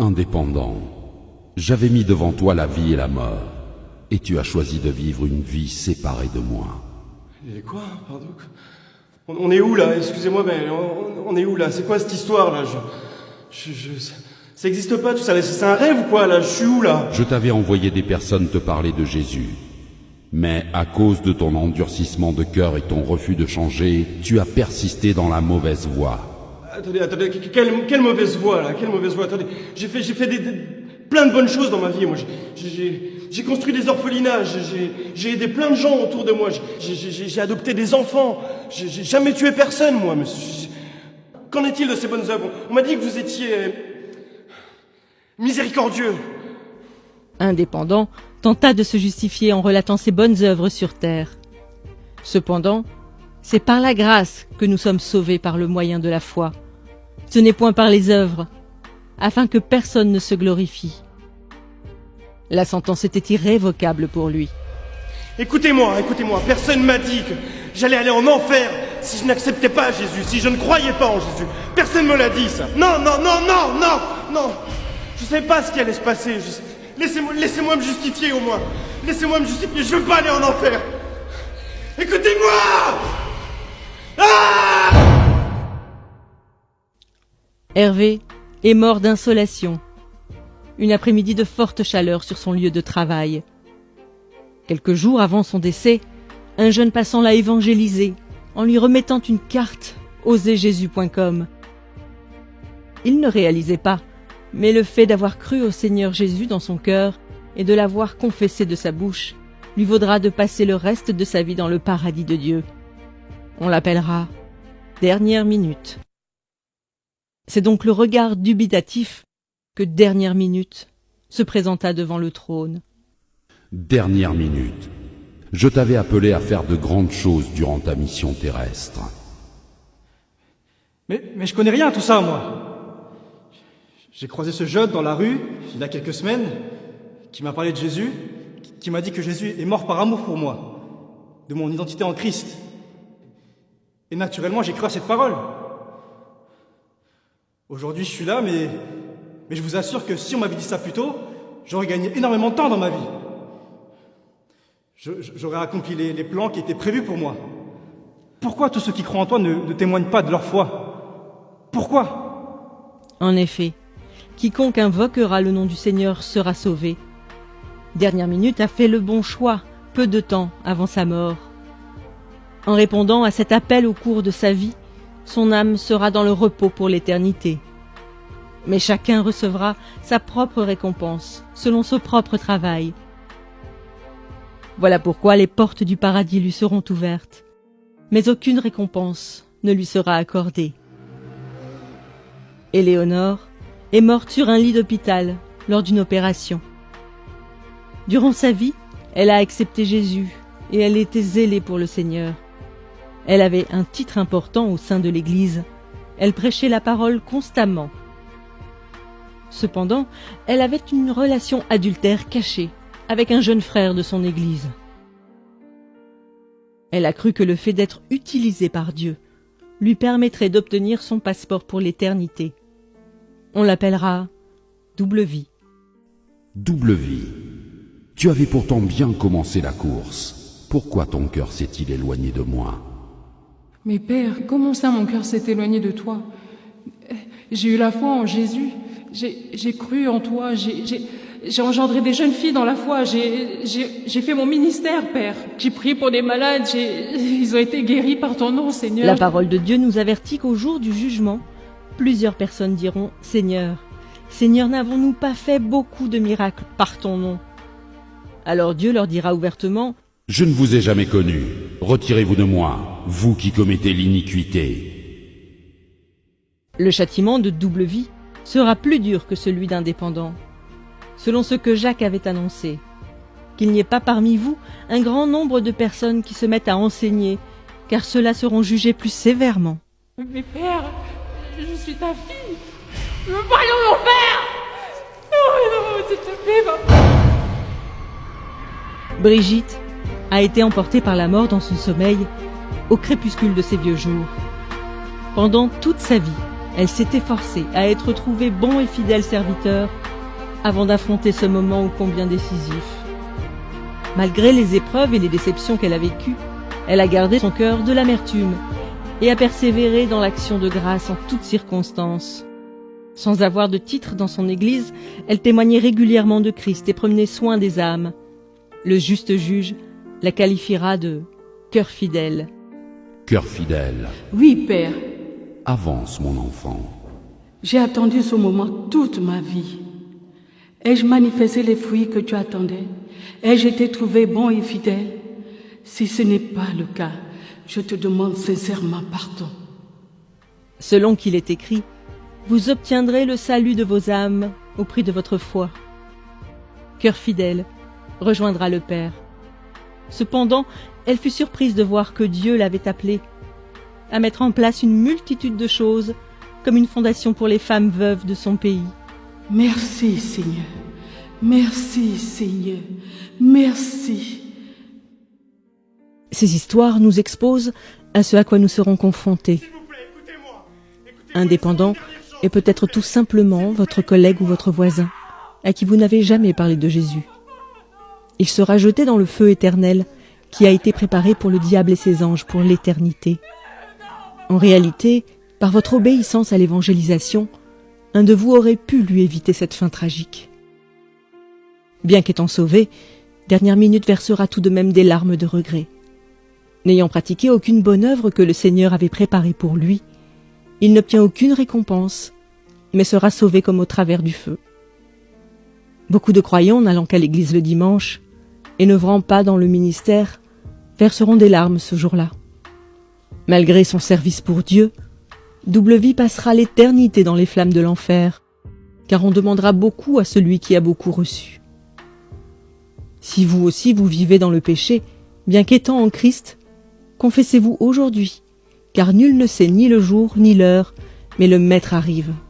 Indépendant, j'avais mis devant toi la vie et la mort, et tu as choisi de vivre une vie séparée de moi. Et quoi? Pardon? On est où là? Excusez-moi, mais on est où là? C'est quoi cette histoire là? Ça existe pas tout ça, c'est un rêve ou quoi là? Je suis où là? Je t'avais envoyé des personnes te parler de Jésus, mais à cause de ton endurcissement de cœur et ton refus de changer, tu as persisté dans la mauvaise voie. Attendez, quelle mauvaise voie là? Quelle mauvaise voie? Attendez, j'ai fait plein de bonnes choses dans ma vie. Moi, j'ai construit des orphelinats, j'ai aidé plein de gens autour de moi, j'ai adopté des enfants, j'ai jamais tué personne, moi. Qu'en est-il de ces bonnes œuvres? On m'a dit que vous étiez miséricordieux. Indépendant tenta de se justifier en relatant ses bonnes œuvres sur terre. Cependant, c'est par la grâce que nous sommes sauvés par le moyen de la foi. Ce n'est point par les œuvres, afin que personne ne se glorifie. La sentence était irrévocable pour lui. Écoutez-moi, personne m'a dit que j'allais aller en enfer si je n'acceptais pas Jésus, si je ne croyais pas en Jésus. Personne me l'a dit, ça. Non. Je savais pas ce qui allait se passer. Laissez-moi me justifier au moins. Laissez-moi me justifier, je veux pas aller en enfer. Écoutez-moi! Ah! Hervé est mort d'insolation. Une après-midi de forte chaleur sur son lieu de travail. Quelques jours avant son décès, un jeune passant l'a évangélisé en lui remettant une carte oserjésus.com. Il ne réalisait pas, mais le fait d'avoir cru au Seigneur Jésus dans son cœur et de l'avoir confessé de sa bouche lui vaudra de passer le reste de sa vie dans le paradis de Dieu. On l'appellera Dernière Minute. C'est donc le regard dubitatif que Dernière Minute se présenta devant le trône. Dernière minute. Je t'avais appelé à faire de grandes choses durant ta mission terrestre. Mais je connais rien à tout ça, moi. J'ai croisé ce jeune dans la rue, il y a quelques semaines, qui m'a parlé de Jésus, qui m'a dit que Jésus est mort par amour pour moi, de mon identité en Christ. Et naturellement, j'ai cru à cette parole. Aujourd'hui, je suis là, mais je vous assure que si on m'avait dit ça plus tôt, j'aurais gagné énormément de temps dans ma vie. J'aurais accompli les plans qui étaient prévus pour moi. Pourquoi tous ceux qui croient en toi ne témoignent pas de leur foi? Pourquoi? En effet, quiconque invoquera le nom du Seigneur sera sauvé. Dernière Minute a fait le bon choix, peu de temps avant sa mort. En répondant à cet appel au cours de sa vie, son âme sera dans le repos pour l'éternité. Mais chacun recevra sa propre récompense, selon son propre travail. Voilà pourquoi les portes du paradis lui seront ouvertes, mais aucune récompense ne lui sera accordée. Éléonore est morte sur un lit d'hôpital lors d'une opération. Durant sa vie, elle a accepté Jésus et elle était zélée pour le Seigneur. Elle avait un titre important au sein de l'Église. Elle prêchait la parole constamment. Cependant, elle avait une relation adultère cachée avec un jeune frère de son Église. Elle a cru que le fait d'être utilisée par Dieu lui permettrait d'obtenir son passeport pour l'éternité. On l'appellera Double Vie. Double vie. Tu avais pourtant bien commencé la course. Pourquoi ton cœur s'est-il éloigné de moi? Mais Père, comment ça mon cœur s'est éloigné de toi? J'ai eu la foi en Jésus, j'ai cru en toi, j'ai engendré des jeunes filles dans la foi, j'ai fait mon ministère, Père. J'ai prié pour des malades, ils ont été guéris par ton nom, Seigneur. La parole de Dieu nous avertit qu'au jour du jugement, plusieurs personnes diront « Seigneur, Seigneur, n'avons-nous pas fait beaucoup de miracles par ton nom ?» Alors Dieu leur dira ouvertement « Je ne vous ai jamais connu. Retirez-vous de moi, vous qui commettez l'iniquité. » Le châtiment de double vie sera plus dur que celui d'indépendant, selon ce que Jacques avait annoncé. Qu'il n'y ait pas parmi vous un grand nombre de personnes qui se mettent à enseigner, car ceux-là seront jugés plus sévèrement. Mais Père, je suis ta fille. Je veux pas aller en enfer. Non, s'il te plaît, papa. Brigitte a été emportée par la mort dans son sommeil au crépuscule de ses vieux jours. Pendant toute sa vie, Elle s'est efforcée à être trouvée bon et fidèle serviteur avant d'affronter ce moment ô combien décisif. Malgré les épreuves et les déceptions qu'elle a vécues, elle a gardé son cœur de l'amertume et a persévéré dans l'action de grâce en toutes circonstances. Sans avoir de titre dans son église, elle témoignait régulièrement de Christ et prenait soin des âmes. Le juste juge la qualifiera de « cœur fidèle ». Cœur fidèle, Oui, Père, avance mon enfant. j'ai attendu ce moment toute ma vie. Ai-je manifesté les fruits que tu attendais? Ai-je été trouvé bon et fidèle? Si ce n'est pas le cas, je te demande sincèrement pardon. Selon qu'il est écrit, vous obtiendrez le salut de vos âmes au prix de votre foi. Cœur fidèle rejoindra le Père. Cependant, elle fut surprise de voir que Dieu l'avait appelée à mettre en place une multitude de choses, comme une fondation pour les femmes veuves de son pays. Merci, Seigneur. Merci, Seigneur. Merci. Ces histoires nous exposent à ce à quoi nous serons confrontés. Indépendant et peut-être tout simplement votre collègue ou votre voisin, à qui vous n'avez jamais parlé de Jésus. Il sera jeté dans le feu éternel qui a été préparé pour le diable et ses anges pour l'éternité. En réalité, par votre obéissance à l'évangélisation, un de vous aurait pu lui éviter cette fin tragique. Bien qu'étant sauvé, Dernière Minute versera tout de même des larmes de regret. N'ayant pratiqué aucune bonne œuvre que le Seigneur avait préparée pour lui, il n'obtient aucune récompense, mais sera sauvé comme au travers du feu. Beaucoup de croyants n'allant qu'à l'église le dimanche et n'œuvrant pas dans le ministère verseront des larmes ce jour-là. Malgré son service pour Dieu, Double Vie passera l'éternité dans les flammes de l'enfer, car on demandera beaucoup à celui qui a beaucoup reçu. Si vous aussi vous vivez dans le péché, bien qu'étant en Christ, confessez-vous aujourd'hui, car nul ne sait ni le jour ni l'heure, mais le Maître arrive.